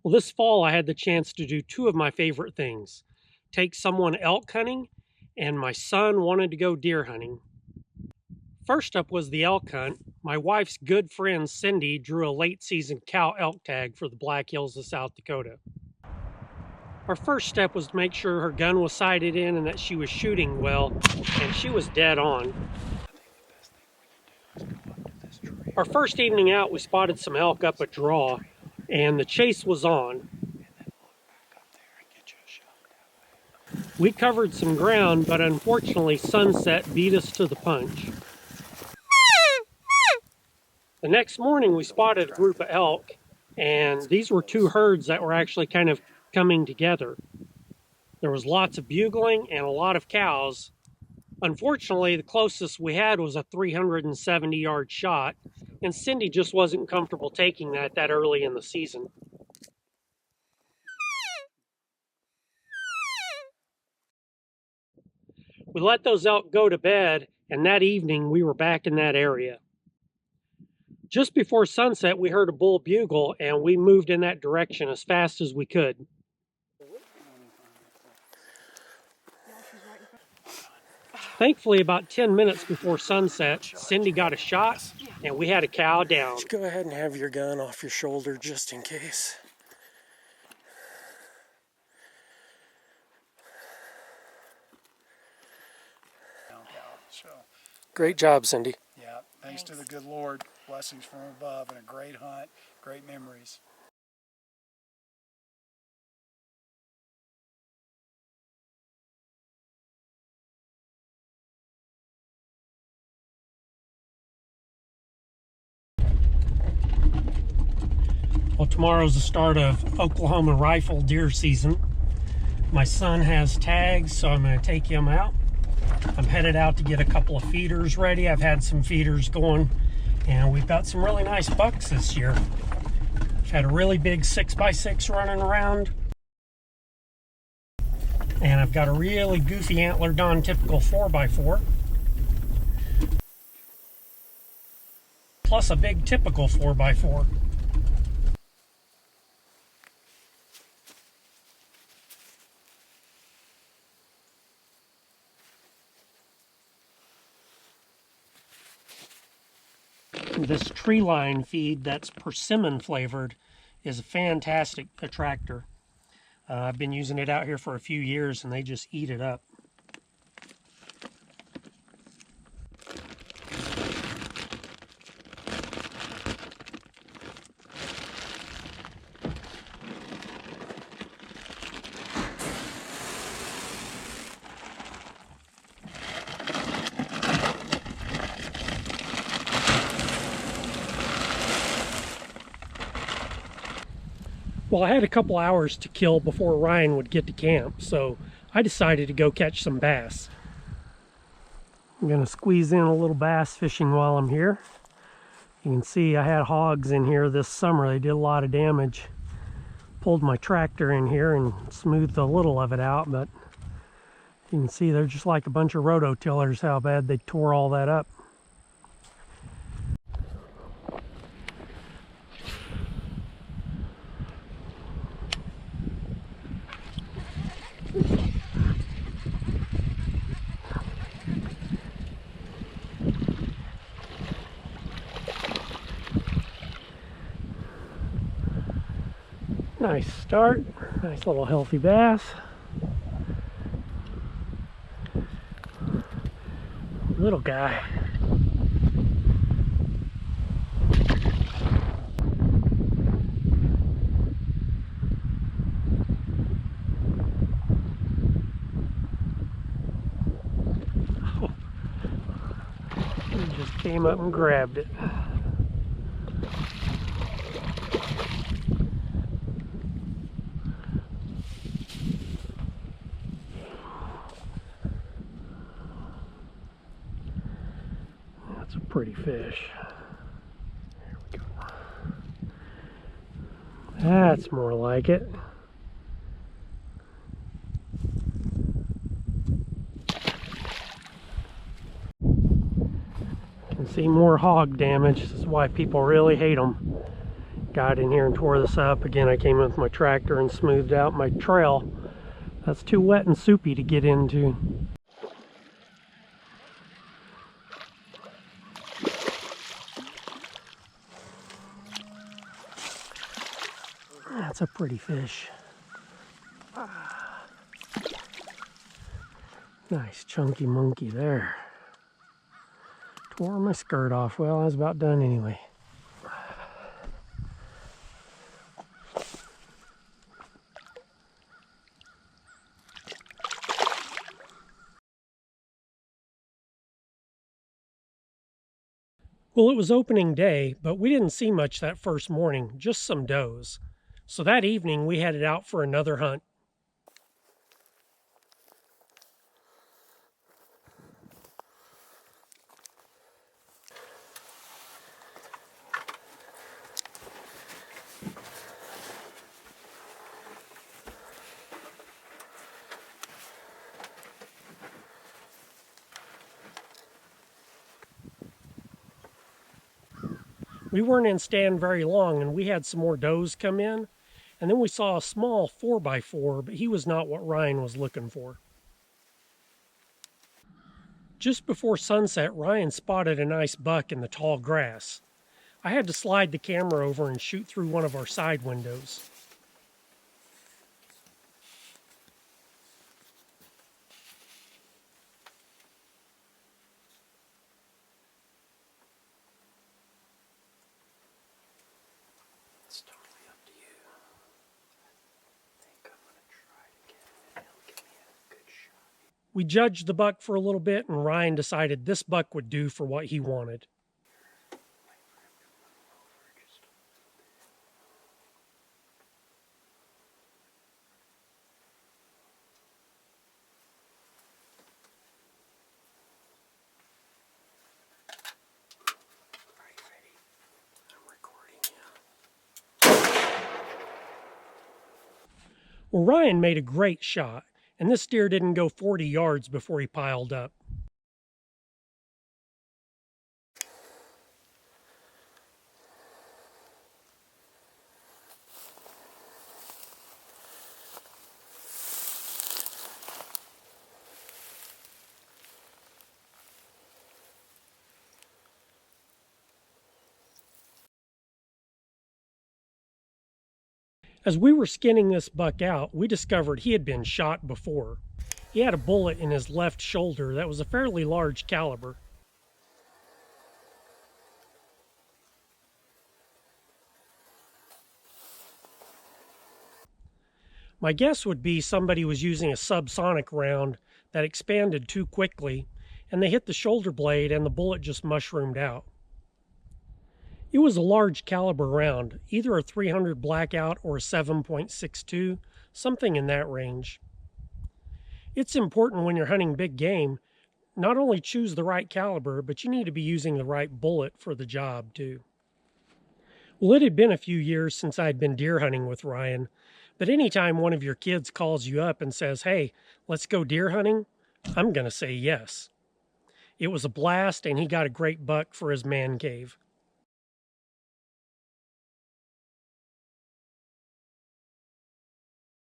Well, this fall I had the chance to do two of my favorite things. Take someone elk hunting, and my son wanted to go deer hunting. First up was the elk hunt. My wife's good friend Cindy drew a late season cow elk tag for the Black Hills of South Dakota. Our first step was to make sure her gun was sighted in and that she was shooting well, and she was dead on. Our first evening out, we spotted some elk up a draw, and the chase was on. We covered some ground, but unfortunately sunset beat us to the punch. The next morning we spotted a group of elk, and these were two herds that were actually kind of coming together. There was lots of bugling and a lot of cows. Unfortunately, the closest we had was a 370-yard shot, and Cindy just wasn't comfortable taking that early in the season. We let those elk go to bed, and that evening we were back in that area. Just before sunset, we heard a bull bugle, and we moved in that direction as fast as we could. Thankfully, about 10 minutes before sunset, Cindy got a shot, and we had a cow down. Just go ahead and have your gun off your shoulder just in case. Great job, Cindy. Yeah, thanks to the good Lord. Blessings from above and a great hunt, great memories. Well, tomorrow's the start of Oklahoma rifle deer season. My son has tags, so I'm going to take him out. I'm headed out to get a couple of feeders ready. I've had some feeders going, and we've got some really nice bucks this year. I've had a really big 6x6 running around, and I've got a really goofy antler non-typical 4x4, plus a big typical 4x4. This tree line feed that's persimmon flavored is a fantastic attractor. I've been using it out here for a few years and they just eat it up. Well, I had a couple hours to kill before Ryan would get to camp, so I decided to go catch some bass. I'm going to squeeze in a little bass fishing while I'm here. You can see I had hogs in here this summer. They did a lot of damage. Pulled my tractor in here and smoothed a little of it out, but you can see they're just like a bunch of rototillers how bad they tore all that up. Nice start, nice little healthy bass. Little guy. Oh. He just came up and grabbed it. That's a pretty fish. There we go. That's more like it. You can see more hog damage. This is why people really hate them. got in here and tore this up. Again, I came in with my tractor and smoothed out my trail. That's too wet and soupy to get into. That's a pretty fish. Nice chunky monkey there. Tore my skirt off. Well, I was about done anyway. Well, it was opening day, but we didn't see much that first morning, just some does. So that evening we headed out for another hunt. We weren't in stand very long, and we had some more does come in, and then we saw a small 4x4, but he was not what Ryan was looking for. Just before sunset, Ryan spotted a nice buck in the tall grass. I had to slide the camera over and shoot through one of our side windows. It's totally up to you. I think I'm going to try to get it and he'll give me a good shot. We judged the buck for a little bit, and Ryan decided this buck would do for what he wanted. Well, Ryan made a great shot, and this deer didn't go 40 yards before he piled up. As we were skinning this buck out, we discovered he had been shot before. He had a bullet in his left shoulder that was a fairly large caliber. My guess would be somebody was using a subsonic round that expanded too quickly, and they hit the shoulder blade and the bullet just mushroomed out. It was a large caliber round, either a 300 blackout or a 7.62, something in that range. It's important when you're hunting big game, not only choose the right caliber, but you need to be using the right bullet for the job too. Well, it had been a few years since I'd been deer hunting with Ryan, but anytime one of your kids calls you up and says, "Hey, let's go deer hunting," I'm going to say yes. It was a blast, and he got a great buck for his man cave.